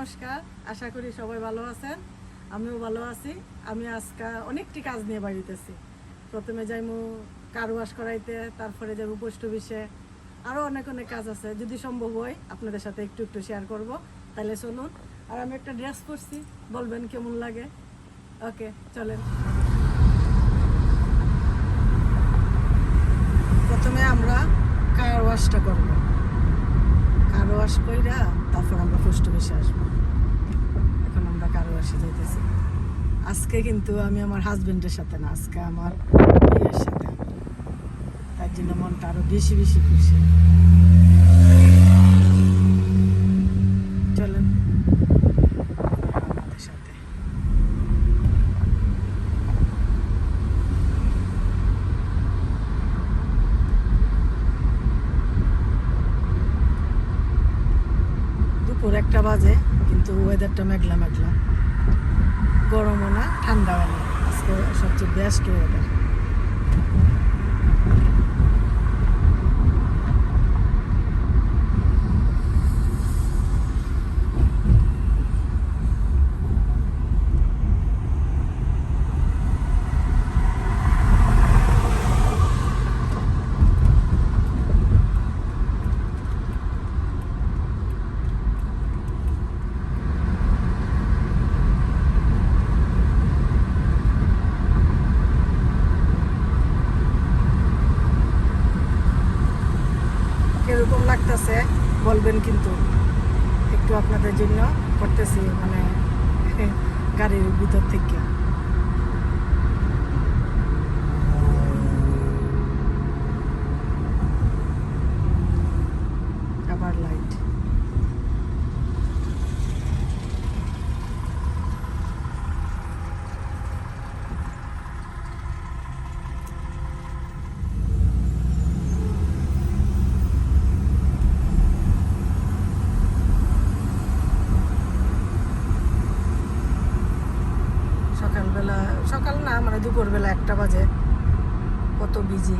নমস্কার, আশা করি সবাই ভালো আছেন। আমিও ভালো আছি। আমি আজকে অনেকটি কাজ নিয়ে বাড়িতেছি। প্রথমে যাইমু কার ওয়াশ করাইতে, তারপরে যাবো পোস্ট অফিসে, আরও অনেক অনেক কাজ আছে। যদি সম্ভব হয় আপনাদের সাথে একটু একটু শেয়ার করব, তাহলে চলুন। আর আমি একটা ড্রেস পরছি, বলবেন কেমন লাগে। ওকে, চলেন। প্রথমে আমরা কার ওয়াশটা করব। কার ওয়াশ কইরা তারপর আমরা পোস্ট অফিসে আসবো। এখন আমরা কার ওয়াশে যাইতেছি। আজকে কিন্তু আমি আমার হাজবেন্ডের সাথে না, আজকে আমার মেয়ের সাথে। তার জন্য মনটা আরো বেশি বেশি খুশি। চলেন আমাদের সাথে। দুপুর 1টা বাজে, কিন্তু ওয়েদারটা মেঘলা মেঘলা, গরমও না ঠান্ডাও না। আজকে সবচেয়ে বেস্ট ওয়েদার। কিরকম লাগতেছে বলবেন, কিন্তু একটু আপনাদের জন্য করতেছি, মানে গাড়ির ভিতর থেকে। আবার লাইট। সকালবেলা, সকাল না মানে দুপুরবেলা 1টা বাজে, কত বিজি।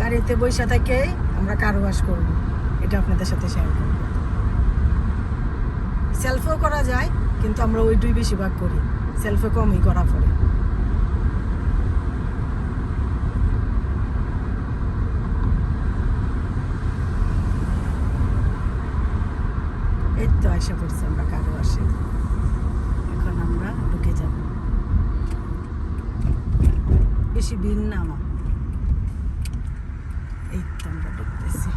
গাড়িতে বসে থেকে আমরা কার ওয়াশ করবো, এটা আপনাদের সাথে শেয়ার করব। সেলফও করা যায়, কিন্তু আমরা ওইটাই বেশিরভাগ করি, সেলফে কমই করা পড়ে। এই তো আশা করছি আমরা কার ওয়াশে। এখন আমরা ঢুকে যাব। বেশি ভিড় না আমার। এই তো আমরা ঢুকতেছি।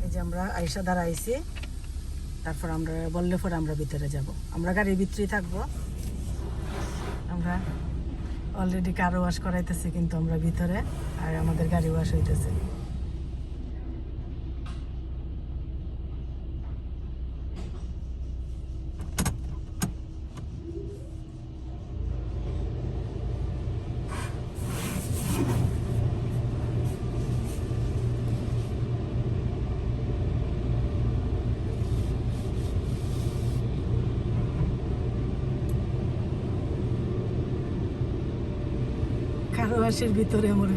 এই যে আমরা আইসা দাঁড়াইছি, তারপর আমরা বললে পরে আমরা ভিতরে যাব। আমরা গাড়ির ভিতরেই থাকবো। আমরা অলরেডি কার ওয়াশ করাইতেছি, কিন্তু আমরা ভিতরে, আর আমাদের গাড়ি ওয়াশ হইতেছে। কার ওয়াশের ভিতরে আমরা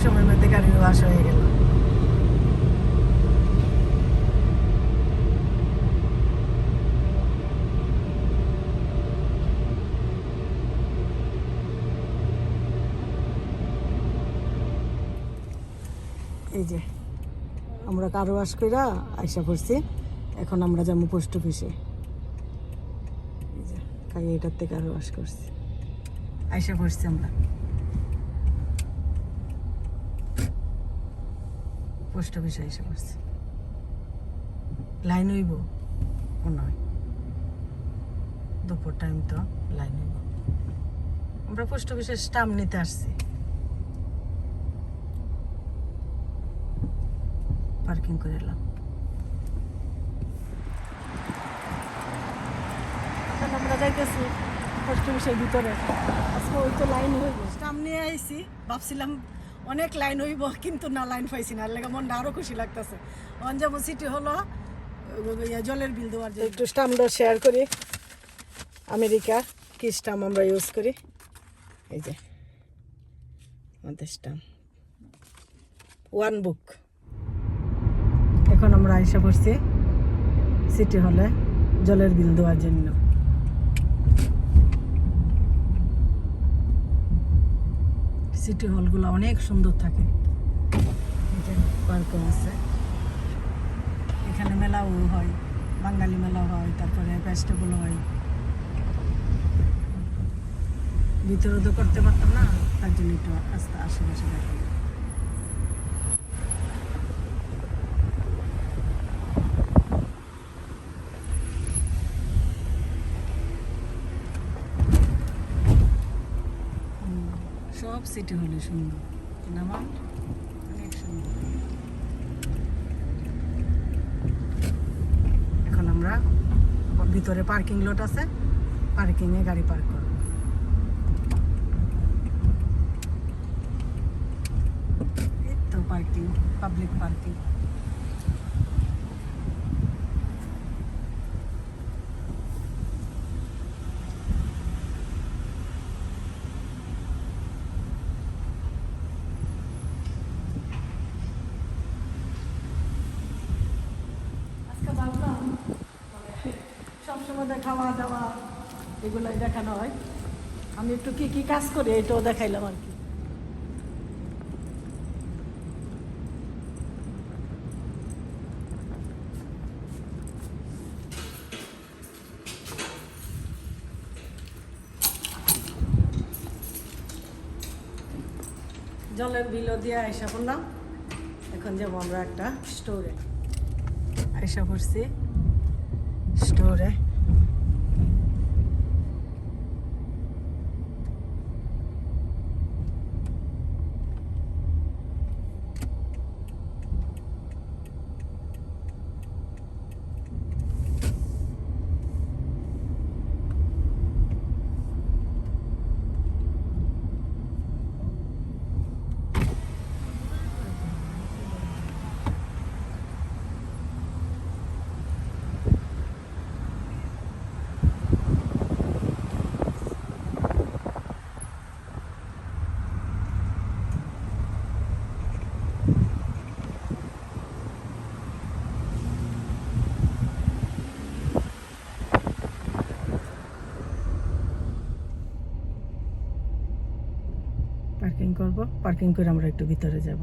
সময়ের মধ্যে গাড়ির ওয়াশ হয়ে গেল। এই যে আমরা কার ওয়াশ কইরা আইসা পড়ছি, এখন আমরা যাবো পোস্ট অফিসে। এই যে খাইয়ে এটার থেকে কার ওয়াশ করছি, আইসা পড়ছি আমরা পোস্ট অফিসে আইসা পড়ছি। লাইন হইব মনে হয়, দুপুর টাইম তো লাইন হইব। আমরা পোস্ট অফিসে স্টাম্প নিতে আসছি, পার্কিং করে এলাম। এখন আমরা যাইতেছি পোস্ট অফিসের ভিতরে। আজকে ওই তো লাইন হইব, স্টাম্প নিয়ে আইছি, ভাবছিলাম অনেক লাইন হইব, কিন্তু না লাইন পাইছি না, লেগে মনটা আরো খুশি লাগতেছে। অঞ্জাব সিটি হলো জলের বিল দেওয়ার জন্য। একটু স্টাম্পটা শেয়ার করি, আমেরিকা কি স্টাম্প আমরা ইউজ করি। এই যে আমাদের স্টাম্প ওয়ান বুক। এখন আমরা আইসা পড়ছি সিটি হলে জলের বিল দেওয়ার জন্য। সিটি হলগুলো অনেক সুন্দর থাকে, পার্কও আছে। এখানে মেলাও হয়, বাঙালি মেলাও হয়, তারপরে ফেস্টিভ্যাল হয়। ভিতরে তো করতে পারতাম না, তার জন্য একটু আস্তে আশেপাশে দেখা। সব সিটি হলে সুন্দর, নামা অনেক সুন্দর। এখন আমরা ভিতরে পার্কিং লট আছে, পার্কিংয়ে গাড়ি পার্ক করব। এই তো পার্কিং, পাবলিক পার্কিং। সবসময় খাওয়া দাওয়া এগুলোই দেখানো হয়, আমি একটু কি কি কাজ করি এটাও দেখাইলাম আর কি। জলের বিলও দিয়ে আইসা পড়লাম। এখন যাবো আমরা একটা স্টোরে, আইসা পড়ছি স্টোরে। পার্কিং করব, পার্কিং করে আমরা একটু ভিতরে যাব।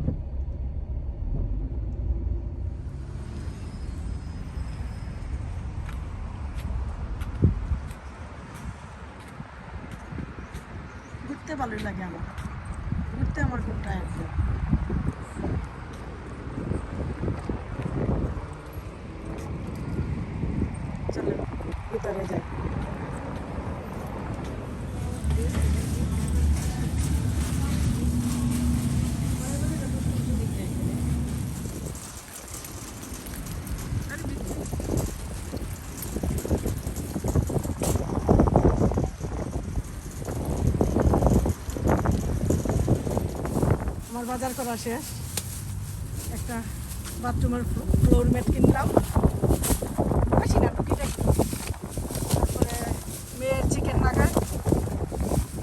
ঘুরতে ভালোই লাগে আমার, ঘুরতে আমার খুব টায়ার্ড লাগে। চলো ভিতরে যাই। আমার বাজার করা শেষ, একটা বাথরুমের ফ্লোর ম্যাট কিনলাম, বেশি না টুকিটাকি। তারপরে মেয়ের চিকেন নাগেট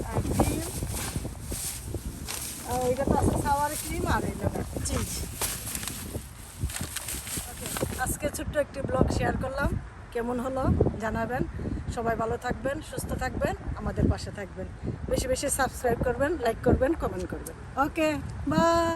আর ডিম এটা তো আছে সাওয়ার ক্রিম আর এই জায়গা চিজ। আজকে ছোট্ট একটি ব্লগ শেয়ার করলাম, কেমন হলো জানাবেন। সবাই ভালো থাকবেন, সুস্থ থাকবেন, আমাদের পাশে থাকবেন, বেশি বেশি সাবস্ক্রাইব করবেন, লাইক করবেন, কমেন্ট করবেন। ওকে, বাই।